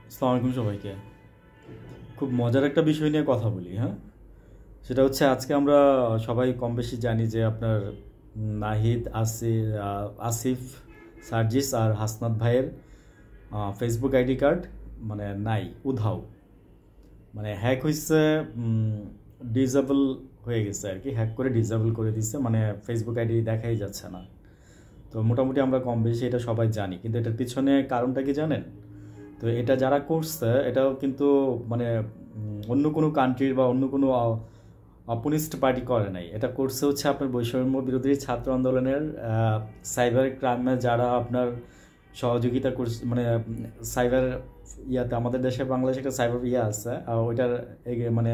আসসালামু আলাইকুম সবাইকে। খুব মজার একটা বিষয় নিয়ে কথা বলি, হ্যাঁ। সেটা হচ্ছে আজকে আমরা সবাই কম বেশি জানি যে আপনার নাহিদ, আসিফ, সার্জিস আর হাসনাত ভাইয়ের ফেসবুক আইডি কার্ড মানে নাই, উধাও, মানে হ্যাক হয়েছে, ডিসেবল হয়ে গেছে আর কি, হ্যাক করে ডিসেবল করে দিচ্ছে, মানে ফেসবুক আইডি দেখাই যাচ্ছে না। তো মোটামুটি আমরা কম বেশি এটা সবাই জানি, কিন্তু এটার পিছনে কারণটা কি জানেন? তো এটা যারা করছে এটাও কিন্তু মানে অন্য কোনো কান্ট্রির বা অন্য কোনো অপোনিস্ট পার্টি করে নাই। এটা করছে হচ্ছে আপনার বৈষম্য বিরোধী ছাত্র আন্দোলনের সাইবার ক্রাইমে যারা আপনার সহযোগিতা করছে, মানে সাইবার ইয়াতে আমাদের দেশে বাংলাদেশে একটা সাইবার ইয়ে আছে, ওইটার মানে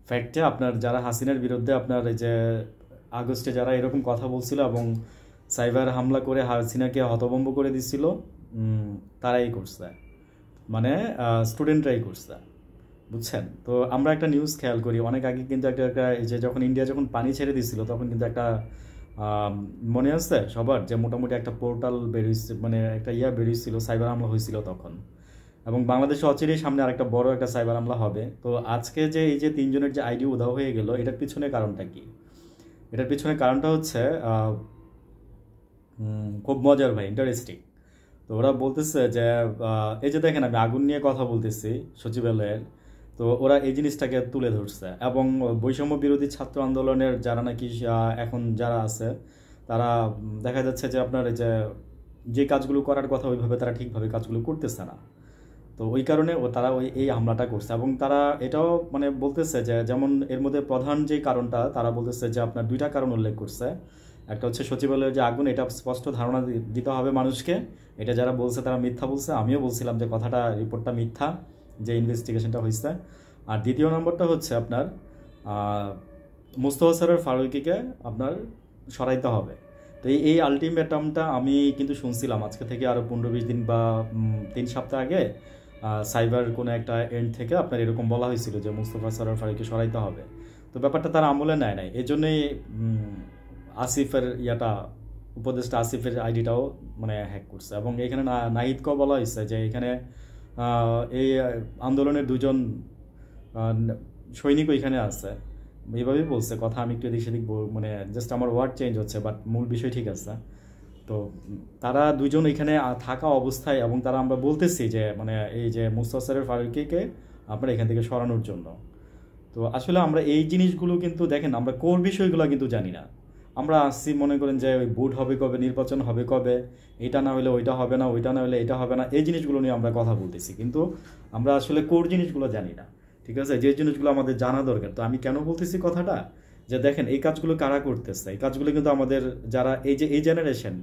ফ্যাক্টে আপনার যারা হাসিনার বিরুদ্ধে আপনার এই যে আগস্টে যারা এরকম কথা বলছিল এবং সাইবার হামলা করে হাসিনাকে হতভম্ব করে দিছিল, তারাই করছে, মানে স্টুডেন্টরাই করছে, বুঝছেন? তো আমরা একটা নিউজ খেয়াল করি অনেক আগে, কিন্তু একটা এই যে যখন ইন্ডিয়া যখন পানি ছেড়ে দিছিল তখন কিন্তু একটা মনে আছে সবার যে মোটামুটি একটা পোর্টাল বেরিয়েছে, মানে একটা বেরিয়েছিল, সাইবার হামলা হয়েছিল তখন। এবং বাংলাদেশে অচিরেই সামনে আরেকটা বড় একটা সাইবার হামলা হবে। তো আজকে যে এই যে তিনজনের যে আইডি উধাও হয়ে গেল, এটার পিছনে কারণটা কি? এটার পিছনে কারণটা হচ্ছে খুব মজার ভাই, ইন্টারেস্টিং। তো ওরা বলতেছে যে এই যে দেখেন আমি আগুন নিয়ে কথা বলতেছি সচিবালয়ের, তো ওরা এই জিনিসটাকে তুলে ধরছে এবং বৈষম্য বিরোধী ছাত্র আন্দোলনের যারা নাকি এখন যারা আছে তারা দেখা যাচ্ছে যে আপনার এই যে যে কাজগুলো করার কথা ওইভাবে তারা ঠিকভাবে কাজগুলো করতেছে না। তো ওই কারণে তারা এই হামলাটা করছে এবং তারা এটাও মানে বলতেছে যে যেমন এর মধ্যে প্রধান যে কারণটা তারা বলতেছে যে আপনার দুইটা কারণ উল্লেখ করছে। একটা হচ্ছে সচিবালয়ের যে আগুন, এটা স্পষ্ট ধারণা দিতে হবে মানুষকে, এটা যারা বলছে তারা মিথ্যা বলছে। আমিও বলছিলাম যে কথাটা, রিপোর্টটা মিথ্যা, যে ইনভেস্টিগেশনটা হয়েছে। আর দ্বিতীয় নম্বরটা হচ্ছে আপনার মুস্তফা সরোয়ার ফারুকীকে আপনার সরাইতে হবে। তো এই আলটিমেটামটা আমি কিন্তু শুনছিলাম আজকে থেকে আরও 15-20 দিন বা 3 সপ্তাহ আগে সাইবার কোনো একটা এন্ড থেকে আপনার এরকম বলা হয়েছিল যে মুস্তফা সরোয়ার ফারুকীকে সরাইতে হবে। তো ব্যাপারটা তারা আমলে নেয় নাই, এই জন্যই আসিফের উপদেষ্টা আসিফের আইডিটাও মানে হ্যাক করছে। এবং এখানে নাহিদকেও বলা হয়েছে যে এখানে এই আন্দোলনের দুজন সৈনিক এখানে আছে, এইভাবেই বলছে কথা। আমি একটু এদিক সেদিক মানে জাস্ট আমার ওয়ার্ড চেঞ্জ হচ্ছে, বাট মূল বিষয় ঠিক আছে। তো তারা দুজন এখানে থাকা অবস্থায়, এবং তারা আমরা বলতেছি যে মানে এই যে মুস্তাফা ফারুকীকে আপনারা এখান থেকে সরানোর জন্য। তো আসলে আমরা এই জিনিসগুলো কিন্তু দেখেন, আমরা কোর বিষয়গুলো কিন্তু জানি না। আমরা আসছি মনে করেন যে ওই ভোট হবে কবে, নির্বাচন হবে কবে, এটা না হলে ওইটা হবে না, ওইটা না হলে এটা হবে না, এই জিনিসগুলো নিয়ে আমরা কথা বলতেছি, কিন্তু আমরা আসলে কোর জিনিসগুলো জানি না। ঠিক আছে, যে জিনিসগুলো আমাদের জানা দরকার। তো আমি কেন বলতেছি কথাটা, যে দেখেন এই কাজগুলো কারা করতেছে, এই কাজগুলো কিন্তু আমাদের যারা এই জেনারেশন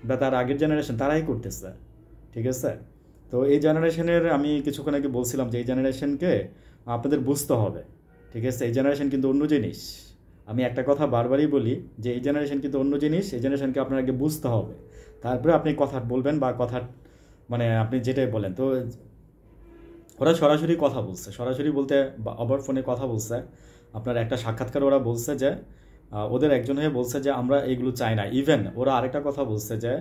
বা তার আগের জেনারেশন তারাই করতেছে। ঠিক আছে, তো এই জেনারেশনের আমি কিছুক্ষণ আগে বলছিলাম যে এই জেনারেশনকে আপনাদের বুঝতে হবে। ঠিক আছে, এই জেনারেশন কিন্তু অন্য জিনিস। আমি একটা কথা বারবারই বলি যে এই জেনারেশন কিন্তু অন্য জিনিস, এই জেনারেশনকে আপনার আগে বুঝতে হবে, তারপরে আপনি কথা বলবেন বা কথা মানে আপনি যেটাই বলেন। তো ওরা সরাসরি কথা বলছে, সরাসরি বলতে আবার ফোনে কথা বলছে। আপনার একটা সাক্ষাৎকার ওরা বলছে যে ওদের একজন হয়ে বলছে যে আমরা এইগুলো চাই না। ইভেন ওরা আরেকটা কথা বলছে যে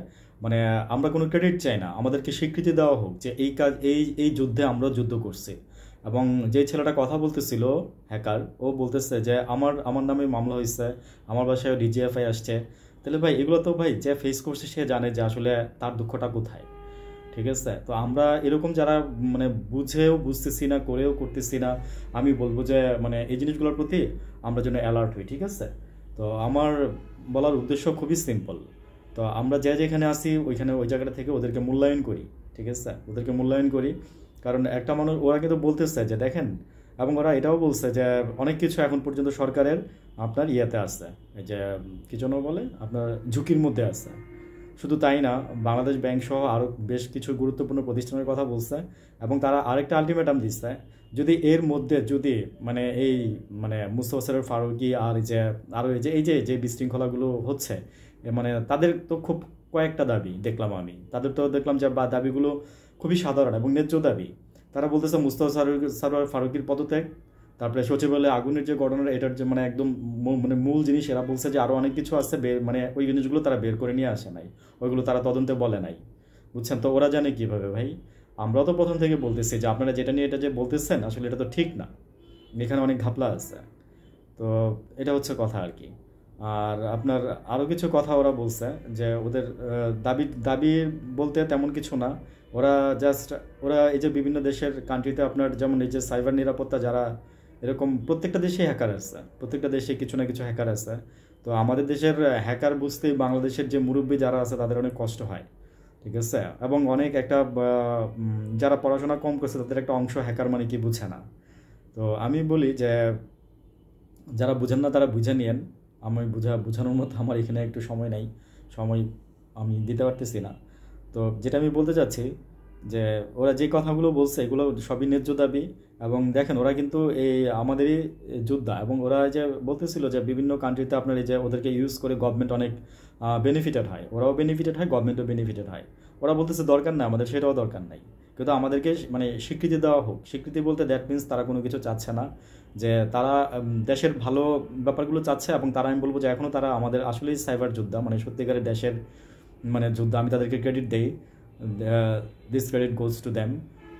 মানে আমরা কোনো ক্রেডিট চাই না, আমাদেরকে স্বীকৃতি দেওয়া হোক যে এই কাজ এই যুদ্ধে আমরা যুদ্ধ করছি। এবং যে ছেলেটা কথা বলতেছিল হ্যাকার, ও বলতেছে যে আমার নামে মামলা হয়েছে, আমার বাসায় ডিজিএফআই আসছে। তাহলে ভাই এগুলো তো ভাই যে ফেস করছে সে জানে যে আসলে তার দুঃখটা কোথায়। ঠিক আছে, তো আমরা এরকম যারা মানে বুঝেও বুঝতেছি না, করেও করতেছি না, আমি বলবো যে মানে এই জিনিসগুলোর প্রতি আমরা যেন অ্যালার্ট হই। ঠিক আছে, তো আমার বলার উদ্দেশ্য খুবই সিম্পল। তো আমরা যেখানে আসি ওইখানে ওই জায়গাটা থেকে ওদেরকে মূল্যায়ন করি। ঠিক আছে, ওদেরকে মূল্যায়ন করি, কারণ একটা মানুষ, ওরা কিন্তু বলতেছে যে দেখেন, এবং ওরা এটাও বলছে যে অনেক কিছু এখন পর্যন্ত সরকারের আপনার ইয়েতে আছে, এই যে কি জন্য বলে আপনার ঝুঁকির মধ্যে আছে। শুধু তাই না, বাংলাদেশ ব্যাংক সহ আরও বেশ কিছু গুরুত্বপূর্ণ প্রতিষ্ঠানের কথা বলছে। এবং তারা আরেকটা আলটিমেটাম দিচ্ছে, যদি এর মধ্যে যদি মানে এই মানে মুস্তফা সরোয়ার ফারুকী আর এই যে আরও এই যে বিশৃঙ্খলাগুলো হচ্ছে, মানে তাদের তো খুব কয়েকটা দাবি দেখলাম আমি, তাদের তো দেখলাম যে বা দাবিগুলো খুবই সাধারণ এবং ন্যায্য দাবি। তারা বলতেছে মুস্তফা সরোয়ার ফারুকীর পদত্যাগ, তারপরে সচিবালয়ে আগুনের যে ঘটনাটা, এটার যে মানে একদম মানে মূল জিনিস। এরা বলছে যে আরও অনেক কিছু আছে, মানে ওই জিনিসগুলো তারা বের করে নিয়ে আসে নাই, ওইগুলো তারা তদন্তে বলে নাই। বুঝছেন? তো ওরা জানে কিভাবে ভাই, আমরাও তো প্রথম থেকে বলতেছি যে আপনারা যেটা নিয়ে এটা যে বলতেছেন আসলে এটা তো ঠিক না, এখানে অনেক ঘাপলা আছে। তো এটা হচ্ছে কথা আর কি। আর আপনার আরও কিছু কথা ওরা বলছে যে ওদের দাবি দাবি বলতে তেমন কিছু না। ওরা জাস্ট ওরা এই যে বিভিন্ন দেশের কান্ট্রিতে আপনার যেমন এই যে সাইবার নিরাপত্তা যারা এরকম প্রত্যেকটা দেশেই হ্যাকার আছে, প্রত্যেকটা দেশে কিছু না কিছু হ্যাকার আছে। তো আমাদের দেশের হ্যাকার বুঝতেই বাংলাদেশের যে মুরব্বী যারা আছে তাদের অনেক কষ্ট হয়, ঠিক আছে? এবং অনেক একটা যারা পড়াশোনা কম করছে তাদের একটা অংশ হ্যাকার মানে কি বুঝে না। তো আমি বলি যে যারা বুঝেন না তারা বুঝে নিয়েন। আমি বোঝানোর মতো আমার এখানে একটু সময় নাই, সময় আমি দিতে পারতেছি না। তো যেটা আমি বলতে চাচ্ছি যে ওরা যে কথাগুলো বলছে এগুলো সবই ন্যায্য দাবি। এবং দেখেন ওরা কিন্তু এই আমাদেরই যোদ্ধা, এবং ওরা যে বলতেছিল যে বিভিন্ন কান্ট্রিতে আপনার এই যে ওদেরকে ইউজ করে গভর্নমেন্ট অনেক বেনিফিটেড হয়, ওরাও বেনিফিটেড হয়, গভর্নমেন্টও বেনিফিটেড হয়। ওরা বলতেছে দরকার নাই আমাদের, সেটাও দরকার নাই, কিন্তু আমাদেরকে মানে স্বীকৃতি দেওয়া হোক। স্বীকৃতি বলতে দ্যাট মিন্স তারা কোনো কিছু চাচ্ছে না, যে তারা দেশের ভালো ব্যাপারগুলো চাচ্ছে। এবং তারা আমি বলবো যে এখনও তারা আমাদের আসলেই সাইবার যোদ্ধা, মানে সত্যিকারের দেশের মানে যোদ্ধা। আমি তাদেরকে ক্রেডিট দেই, this credit goes to them.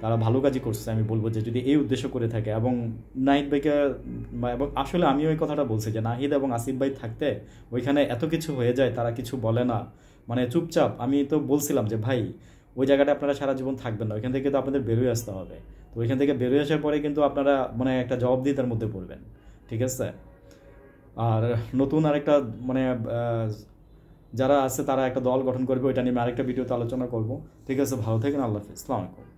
তারা ভালো কাজই করছে আমি বলবো, যে যদি এই উদ্দেশ্য করে থাকে। এবং নাহিদ ভাইকে এবং আসলে আমিও এই কথাটা বলছি যে নাহিদ এবং আসিফ ভাই থাকতে ওইখানে এত কিছু হয়ে যায়, তারা কিছু বলে না, মানে চুপচাপ। আমি তো বলছিলাম যে ভাই ওই জায়গাটা আপনারা সারা জীবন থাকবেন না, ওইখান থেকে তো আপনাদের বেরোয় আসতে হবে। তো ওইখান থেকে বেরোয় আসার পরে কিন্তু আপনারা মানে একটা জবাবদিহিতার মধ্যে পড়বেন, ঠিক আছে? আর নতুন আরেকটা মানে যারা আছে তারা একটা দল গঠন করবে, ওইটা নিয়ে আমি আরেকটা ভিডিওতে আলোচনা করব। ঠিক আছে, ভালো থাকেন, আল্লাহ হাফিজ, আসসালামু আলাইকুম।